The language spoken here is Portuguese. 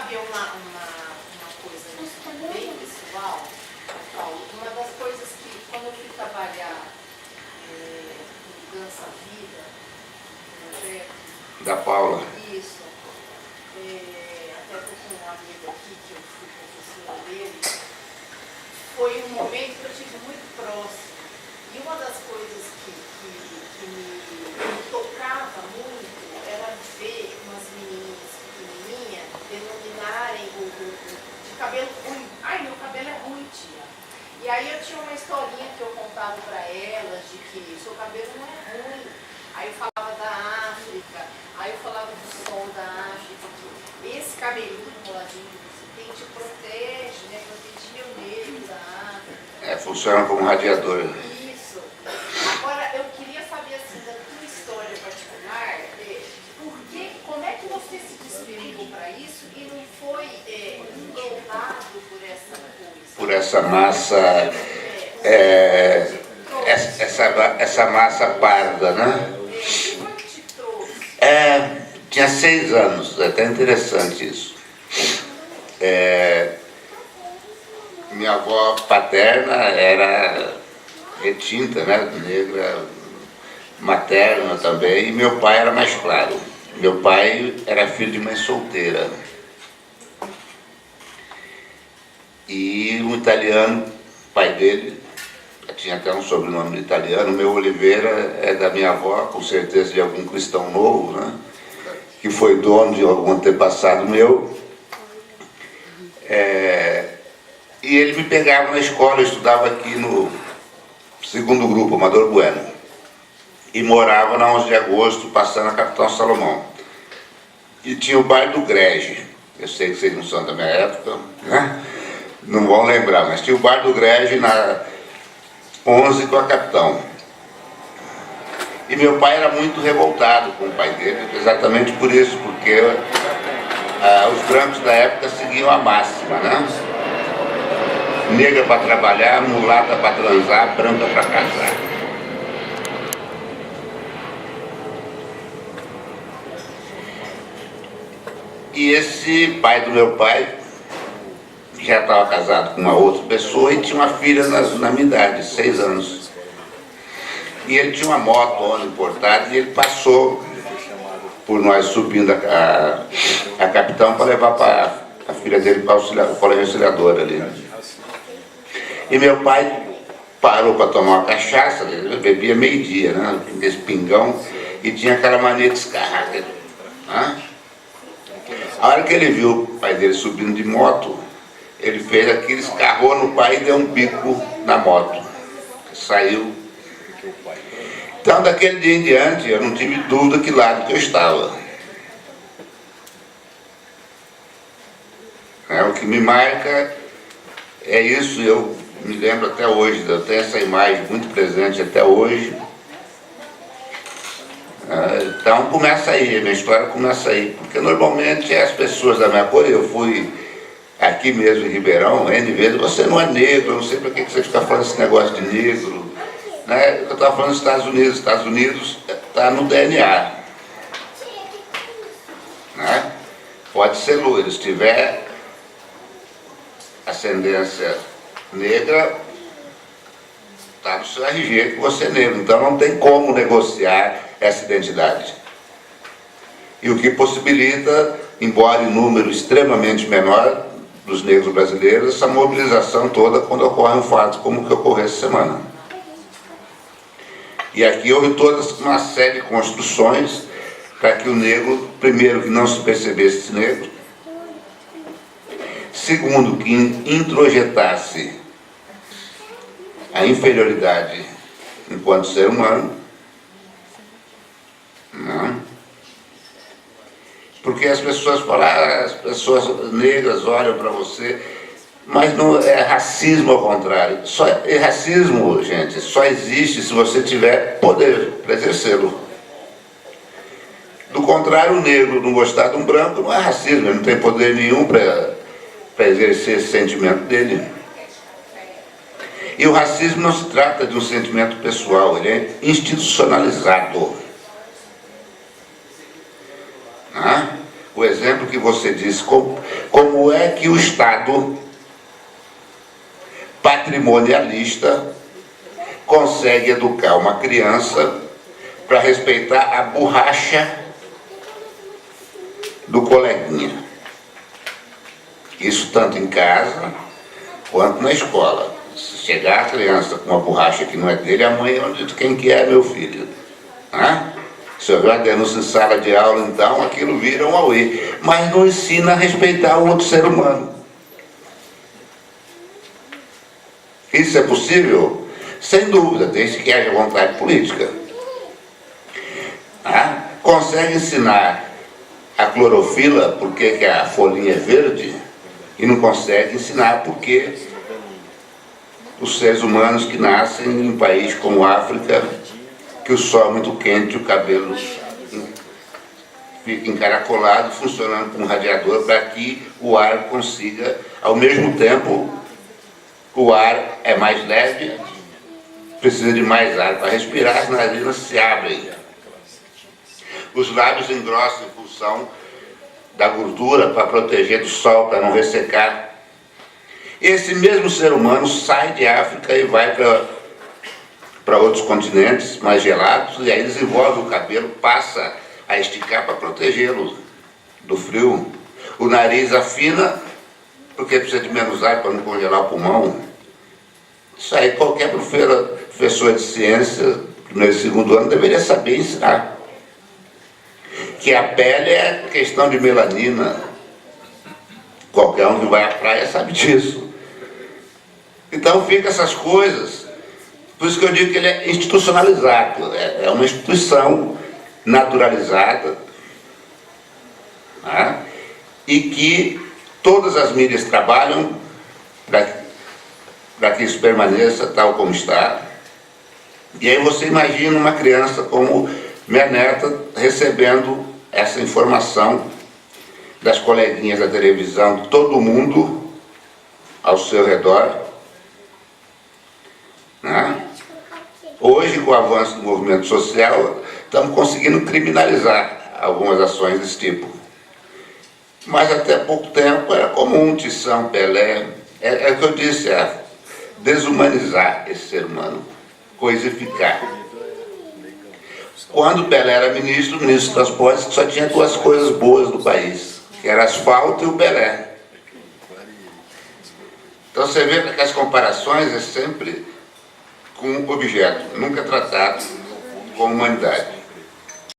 saber uma coisa bem pessoal, Paulo. Uma das coisas que, quando eu fui trabalhar em Mudança Vida, da Paula. isso, até estou com um amigo aqui, que eu fui professora dele, foi um momento que eu tive muito próximo. E uma das coisas que me tocava muito era ver umas menininhas pequenininhas denominarem de cabelo ruim. Ai, meu cabelo é ruim, tia. E aí eu tinha uma historinha que eu contava para elas de que seu cabelo não é ruim. Aí eu falava da África, aí eu falava do sol da África, que esse cabelinho roladinho que você tem te protege, né? Protegia o negro da África. Funciona como radiador. Isso. Agora, eu queria saber, assim, da tua história particular, como é que você se despediu para isso e não foi endoidado por essa coisa? Por essa massa, essa massa parda, né? Como que te trouxe? Tinha 6 anos, é até interessante isso. Minha avó paterna era retinta, né, negra, materna também, e meu pai era mais claro. Meu pai era filho de mãe solteira. E um italiano, pai dele, tinha até um sobrenome italiano, meu Oliveira é da minha avó, com certeza de algum cristão novo, né, que foi dono de algum antepassado meu. E ele me pegava na escola, eu estudava aqui no 2º grupo, Amador Bueno, e morava na 11 de agosto, passando a Capitão Salomão. E tinha o bairro do Grege, eu sei que vocês não são da minha época, né? Não vão lembrar, mas tinha o bairro do Grege na 11 com a Capitão. E meu pai era muito revoltado com o pai dele, exatamente por isso, porque os brancos da época seguiam a máxima, né? Negra para trabalhar, mulata para transar, branca para casar. E esse pai do meu pai já estava casado com uma outra pessoa e tinha uma filha na minha idade, 6 anos. E ele tinha uma moto Honda importada e ele passou por nós subindo a Capitão para levar a filha dele para o colégio auxiliador ali. E meu pai parou para tomar uma cachaça, ele bebia meio-dia, né, desse pingão, e tinha aquela mania de escarrar. Né? A hora que ele viu o pai dele subindo de moto, ele fez aquilo, escarrou no pai e deu um bico na moto. Saiu. Então, daquele dia em diante, eu não tive dúvida que lado que eu estava. O que me marca é isso, eu me lembro até hoje, eu tenho essa imagem muito presente até hoje. Então começa aí, a minha história começa aí, porque normalmente as pessoas da minha cor, eu fui aqui mesmo em Ribeirão, N vezes, você não é negro, eu não sei para que você fica falando esse negócio de negro, né? Eu estava falando dos Estados Unidos está no DNA, né? Pode ser loiro, se tiver ascendência negra, está no seu RG que você é negro, então não tem como negociar essa identidade. E o que possibilita, embora em número extremamente menor dos negros brasileiros, essa mobilização toda quando ocorre um fato como o que ocorreu essa semana. E aqui houve toda uma série de construções para que o negro, primeiro, que não se percebesse negro, segundo, que introjetasse a inferioridade enquanto ser humano, não? Porque as pessoas falam, as pessoas negras olham para você, mas não é racismo ao contrário. Racismo, gente, só existe se você tiver poder para exercê-lo. Do contrário, o negro não gostar de um branco não é racismo, ele não tem poder nenhum para exercer esse sentimento dele. E o racismo não se trata de um sentimento pessoal, ele é institucionalizado. O exemplo que você disse, como é que o Estado patrimonialista consegue educar uma criança para respeitar a borracha do coleguinha. Isso tanto em casa quanto na escola. Se chegar a criança com uma borracha que não é dele, a mãe diz: quem que é, meu filho? Se houver uma denúncia em sala de aula, então aquilo vira um auê. Mas não ensina a respeitar o outro ser humano. Isso é possível? Sem dúvida, desde que haja vontade política. Consegue ensinar a clorofila porque que a folhinha é verde e não consegue ensinar porque os seres humanos que nascem em um país como a África, que o sol é muito quente, o cabelo fica encaracolado, funcionando como um radiador para que o ar consiga, ao mesmo tempo, o ar é mais leve, precisa de mais ar para respirar, as narinas se abrem. Os lábios engrossam em função da gordura para proteger do sol, para não ressecar. Esse mesmo ser humano sai de África e vai para outros continentes mais gelados, e aí desenvolve o cabelo, passa a esticar para protegê-lo do frio. O nariz afina, porque precisa de menos ar para não congelar o pulmão. Isso aí qualquer professor de ciência, no segundo ano, deveria saber ensinar. Que a pele é questão de melanina. Qualquer um que vai à praia sabe disso. Então fica essas coisas. Por isso que eu digo que ele é institucionalizado. É uma instituição naturalizada. E que todas as mídias trabalham para que isso permaneça tal como está. E aí você imagina uma criança como minha neta recebendo essa informação das coleguinhas da televisão, de todo mundo ao seu redor. Hoje, com o avanço do movimento social, estamos conseguindo criminalizar algumas ações desse tipo. Mas até pouco tempo era comum Tição, Pelé, é o que eu disse, é desumanizar esse ser humano, coisificar. Quando Pelé era ministro do Transportes, só tinha duas coisas boas do país, que era asfalto e o Pelé. Então você vê que as comparações é sempre com objeto, nunca tratado com humanidade.